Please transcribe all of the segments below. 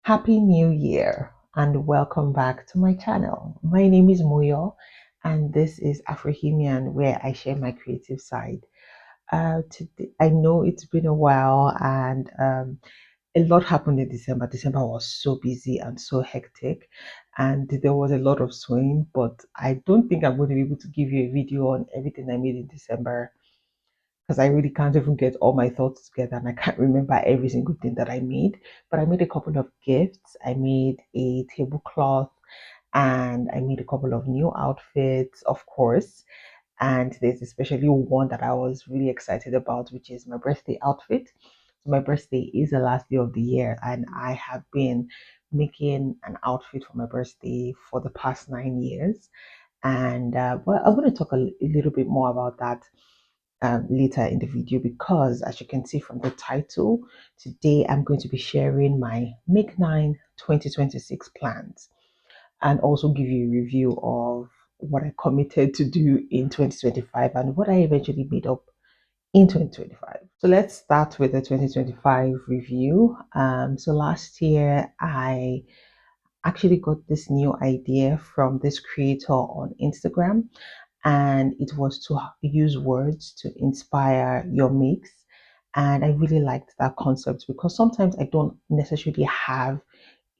Happy New Year and welcome back to my channel. My name is Moyo and this is Afrohemian where I share my creative side. Today, I know it's been a while and a lot happened in December. December was so busy and so hectic and there was a lot of sewing, but I don't think I'm going to be able to give you a video on everything I made in December because I really can't even get all my thoughts together and I can't remember every single thing that I made. But I made a couple of gifts. I made a tablecloth and I made a couple of new outfits, of course. And there's especially one that I was really excited about, which is my birthday outfit. So my birthday is the last day of the year, and I have been making an outfit for my birthday for the past 9 years. And well, I'm going to talk a little bit more about that later in the video because as you can see from the title, today I'm going to be sharing my Make 9 2026 plans and also give you a review of what I committed to do in 2025 and what I eventually made up in 2025. So let's start with the 2025 review. So last year I actually got this new idea from this creator on Instagram, and it was to use words to inspire your mix. And I really liked that concept because sometimes I don't necessarily have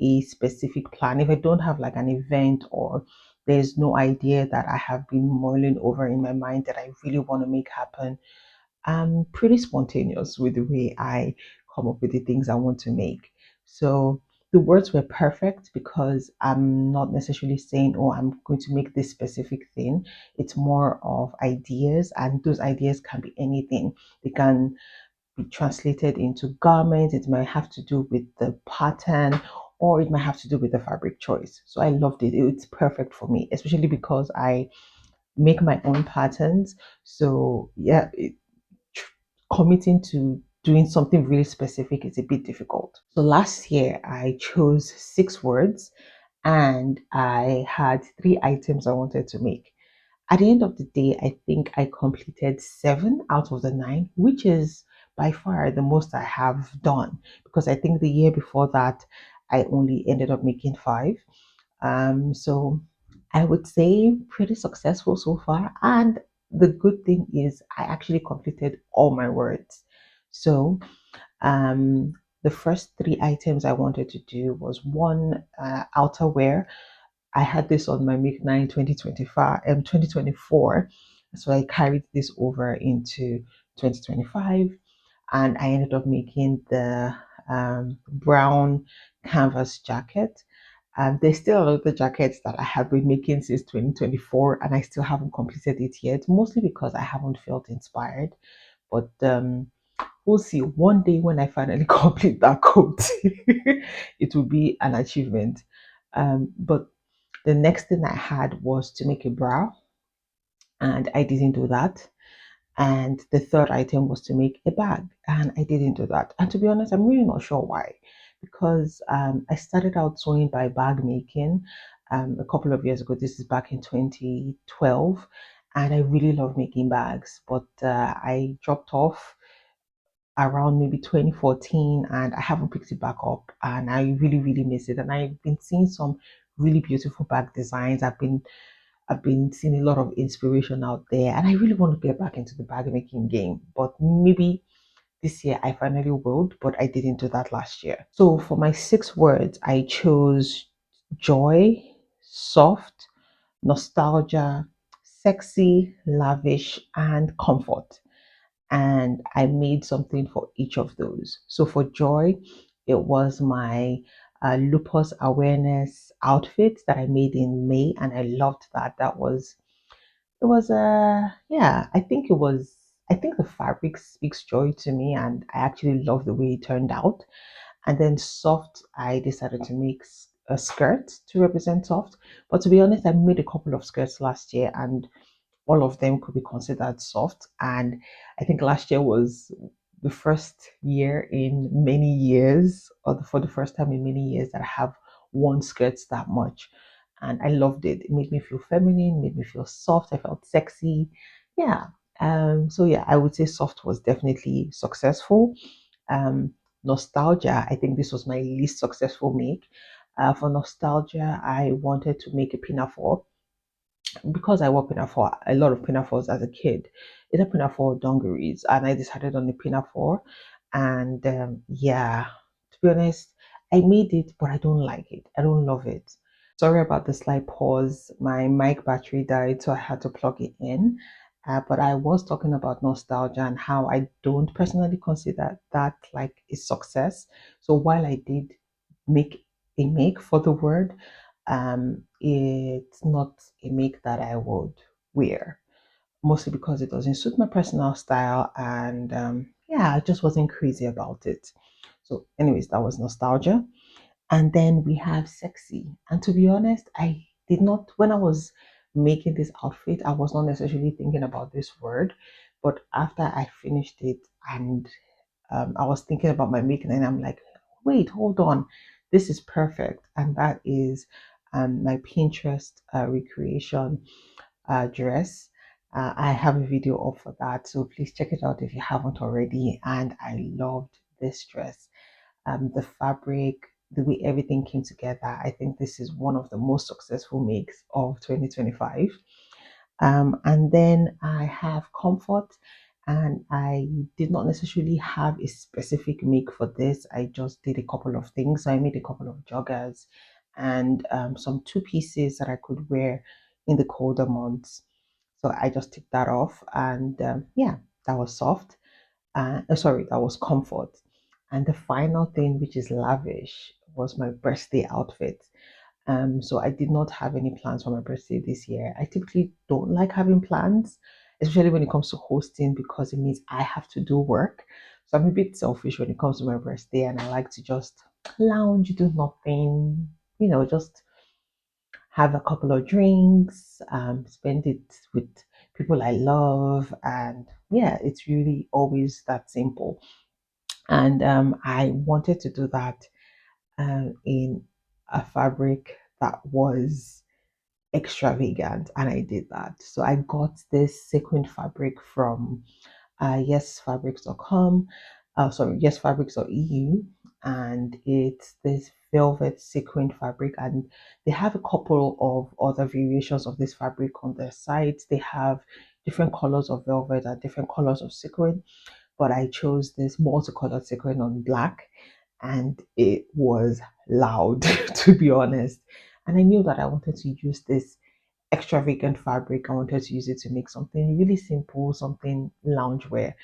a specific plan. If I don't have like an event or there's no idea that I have been mulling over in my mind that I really want to make happen, I'm pretty spontaneous with the way I come up with the things I want to make. So the words were perfect because I'm not necessarily saying, oh, I'm going to make this specific thing. It's more of ideas, and those ideas can be anything. They can be translated into garments, it might have to do with the pattern, or it might have to do with the fabric choice. So I loved it. It's perfect for me, especially because I make my own patterns. So yeah, committing to doing something really specific is a bit difficult. So last year I chose 6 words and I had 3 items I wanted to make. At the end of the day, I think I completed 7 out of the 9, which is by far the most I have done because I think the year before that I only ended up making 5. So I would say pretty successful so far. And the good thing is I actually completed all my words. So um, the first 3 items I wanted to do was one outerwear. I had this on my Make 9 2025 2024. So I carried this over into 2025 and I ended up making the brown canvas jacket. There's still a lot of the jackets that I have been making since 2024 and I still haven't completed it yet, mostly because I haven't felt inspired. But we'll see. One day when I finally complete that coat, it will be an achievement. But the next thing I had was to make a bra, and I didn't do that. And the third item was to make a bag, and I didn't do that. And to be honest, I'm really not sure why, because I started out sewing by bag making a couple of years ago. This is back in 2012, and I really love making bags, but I dropped off around maybe 2014 and I haven't picked it back up and I really miss it, and I've been seeing some really beautiful bag designs. I've been seeing a lot of inspiration out there and I really want to get back into the bag making game, but maybe this year I finally will, but I didn't do that last year. So for my 6 words I chose joy, soft, nostalgia, sexy, lavish, and comfort, and I made something for each of those. So for joy, it was my lupus awareness outfit that I made in May, and I loved that. It was yeah, I think it was. I think the fabric speaks joy to me, and I actually love the way it turned out. And then soft, I decided to make a skirt to represent soft. But to be honest, I made a couple of skirts last year, and all of them could be considered soft. And I think last year was the first year in many years, or for the first time in many years, that I have worn skirts that much. And I loved it. It made me feel feminine, made me feel soft. I felt sexy. Yeah. So yeah, I would say soft was definitely successful. Nostalgia, I think this was my least successful make. For Nostalgia, I wanted to make a pinafore because I wore pinafore, a lot of pinafores as a kid, either pinafore or dungarees, and I decided on the pinafore. And yeah, to be honest, I made it, but I don't like it. I don't love it. Sorry about the slight pause. My mic battery died, so I had to plug it in. But I was talking about nostalgia and how I don't personally consider that like a success. So while I did make a make for the word, it's not a make that I would wear, mostly because it doesn't suit my personal style, and yeah, I just wasn't crazy about it. So, anyways, that was nostalgia. And then we have sexy. And to be honest, I did not, when I was making this outfit, I was not necessarily thinking about this word. But after I finished it and I was thinking about my making, and I'm like, wait, hold on, this is perfect. And that is my Pinterest recreation dress. I have a video up for that, so please check it out if you haven't already. And I loved this dress, the fabric, the way everything came together. I think this is one of the most successful makes of 2025. And then I have comfort, and I did not necessarily have a specific make for this. I just did a couple of things. So I made a couple of joggers and some two pieces that I could wear in the colder months. So I just took that off, and yeah, that was soft. Sorry, that was comfort. And the final thing, which is lavish, was my birthday outfit. So I did not have any plans for my birthday this year. I typically don't like having plans, especially when it comes to hosting, because it means I have to do work. So I'm a bit selfish when it comes to my birthday, and I like to just lounge, do nothing, just have a couple of drinks, spend it with people I love, and yeah, it's really always that simple. And I wanted to do that in a fabric that was extravagant, and I did that. So I got this sequin fabric from yesfabrics.com, sorry, yesfabrics.eu, and it's this velvet sequin fabric, and they have a couple of other variations of this fabric on their site. They have different colors of velvet and different colors of sequin, but I chose this multicolored sequin on black, and it was loud to be honest. And I knew that I wanted to use this extravagant fabric. I wanted to use it to make something really simple, something loungewear.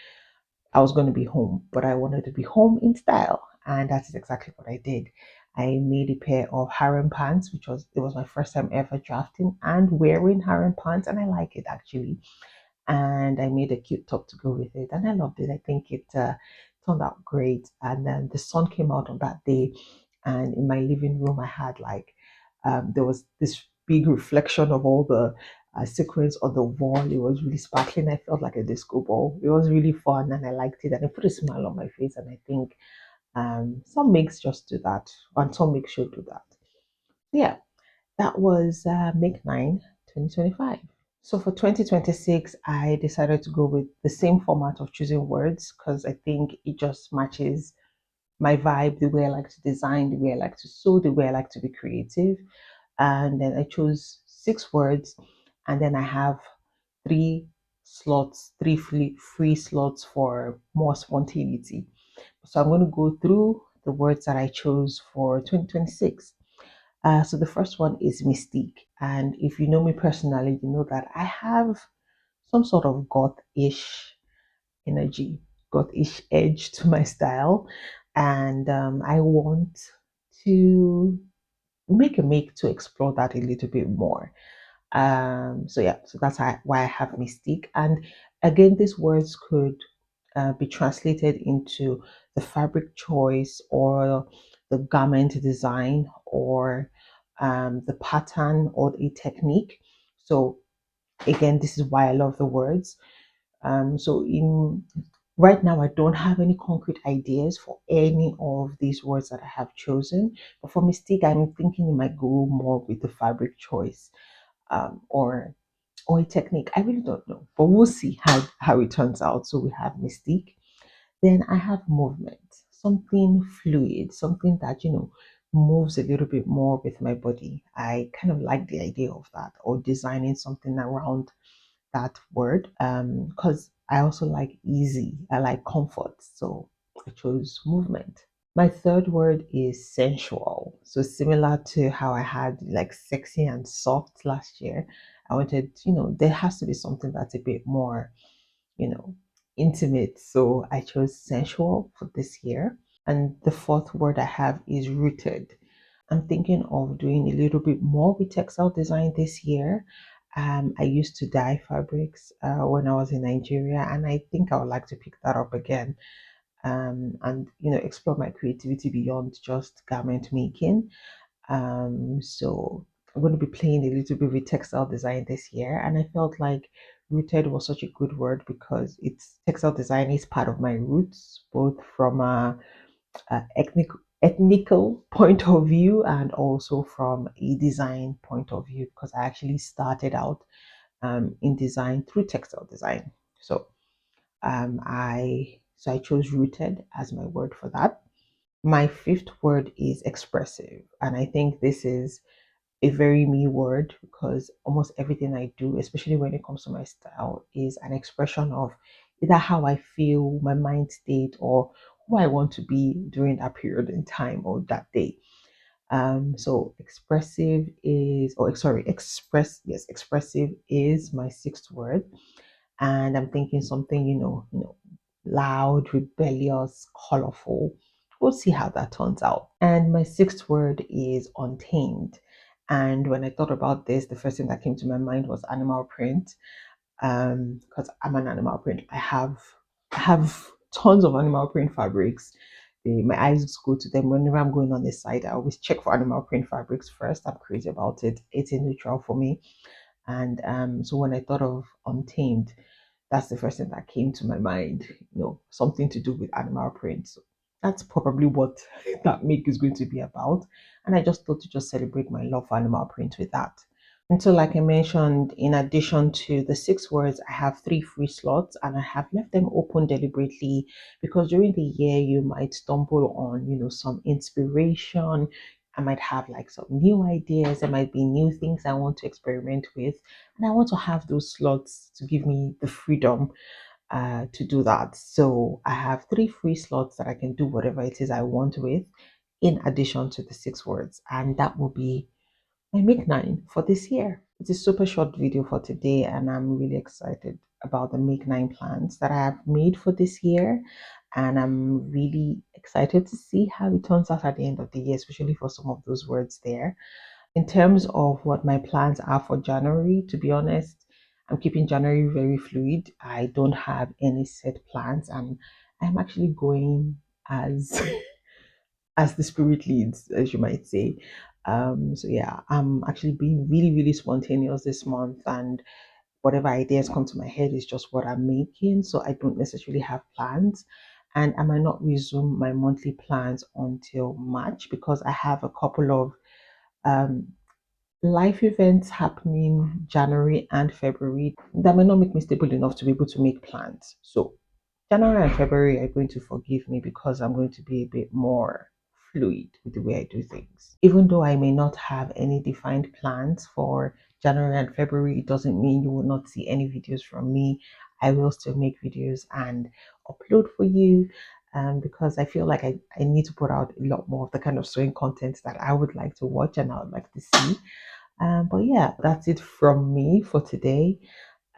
I was going to be home, but I wanted to be home in style, and that is exactly what I did. I made a pair of harem pants, which was my first time ever drafting and wearing harem pants, and I like it actually. And I made a cute top to go with it, and I loved it. I think it turned out great. And then the sun came out on that day, and in my living room, I had like there was this big reflection of all the sequins on the wall. It was really sparkling. I felt like a disco ball. It was really fun, and I liked it, and it put a smile on my face. And I think some makes just do that, and some makes should do that. Yeah, that was Make 9 2025. So for 2026, I decided to go with the same format of choosing words because I think it just matches my vibe, the way I like to design, the way I like to sew, the way I like to be creative. And then I chose 6 words, and then I have three slots, three free slots for more spontaneity. So I'm going to go through the words that I chose for 2026. So the first one is Mystique. And if you know me personally, you know that I have some sort of goth-ish energy, goth-ish edge to my style. And I want to make to explore that a little bit more. So yeah, so that's why I have Mystique. And again, these words could be translated into the fabric choice or the garment design or the pattern or a technique. So again, this is why I love the words. So in right now, I don't have any concrete ideas for any of these words that I have chosen. But for Mystique, I'm thinking it might go more with the fabric choice, or a technique. I really don't know, but we'll see how it turns out. So we have Mystique. Then I have movement. something fluid, something that, moves a little bit more with my body. I kind of like the idea of that, or designing something around that word. Because I also like easy, I like comfort. So I chose movement. My third word is sensual. So similar to how I had like sexy and soft last year, I wanted, there has to be something that's a bit more, you know, intimate. So I chose sensual for this year. And the fourth word I have is rooted. I'm thinking of doing a little bit more with textile design this year. I used to dye fabrics when I was in Nigeria, and I think I would like to pick that up again, and explore my creativity beyond just garment making. So I'm going to be playing a little bit with textile design this year, and I felt like rooted was such a good word because it's textile design is part of my roots, both from a ethnical point of view and also from a design point of view, because I actually started out in design through textile design. So I chose rooted as my word for that. My fifth word is expressive, and I think this is a very me word because almost everything I do, especially when it comes to my style, is an expression of either how I feel, my mind state, or who I want to be during that period in time or that day. So expressive is, or sorry, yes, expressive is my sixth word, and I'm thinking something, loud, rebellious, colorful. We'll see how that turns out. And my sixth word is untamed. And when I thought about this, the first thing that came to my mind was animal print. Because I'm an animal print. I have tons of animal print fabrics. My eyes go to them whenever I'm going on this site. I always check for animal print fabrics first. I'm crazy about it. It's a neutral for me. And so when I thought of Untamed, that's the first thing that came to my mind, something to do with animal print. So that's probably what that make is going to be about. And I just thought to just celebrate my love for animal print with that. And so, like I mentioned, in addition to the six words, I have three free slots and I have left them open deliberately because during the year you might stumble on, some inspiration. I might have like some new ideas. There might be new things I want to experiment with. And I want to have those slots to give me the freedom to do that. So I have three free slots that I can do whatever it is I want with, in addition to the six words. And that will be my Make 9 for this year. It's a super short video for today, and I'm really excited about the Make 9 plans that I have made for this year. And I'm really excited to see how it turns out at the end of the year, especially for some of those words there. In terms of what my plans are for January, to be honest, I'm keeping January very fluid. I don't have any set plans, and I'm actually going as as the spirit leads, as you might say. So yeah, I'm actually being really, really spontaneous this month, and whatever ideas come to my head is just what I'm making. So I don't necessarily have plans, and I might not resume my monthly plans until March because I have a couple of um, life events happening January and February that may not make me stable enough to be able to make plans. So January and February are going to forgive me because I'm going to be a bit more fluid with the way I do things. Even though I may not have any defined plans for January and February, it doesn't mean you will not see any videos from me. I will still make videos and upload for you. Because I feel like I need to put out a lot more of the kind of sewing content that I would like to watch and I would like to see. But yeah, that's it from me for today.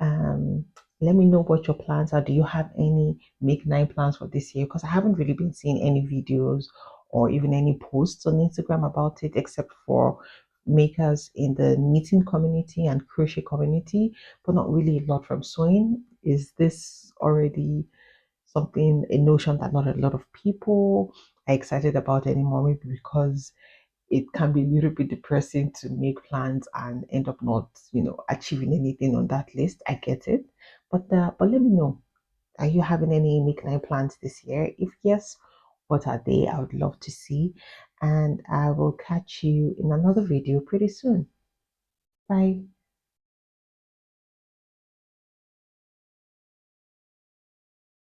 Um, Let me know what your plans are. Do you have any Make 9 plans for this year? Because I haven't really been seeing any videos or even any posts on Instagram about it, except for makers in the knitting community and crochet community, but not really a lot from sewing. Is this already something, a notion that not a lot of people are excited about anymore? Maybe because it can be a little bit depressing to make plans and end up not, achieving anything on that list. I get it, but let me know. Are you having any Make 9 plans this year? If yes, what are they? I would love to see, and I will catch you in another video pretty soon. Bye.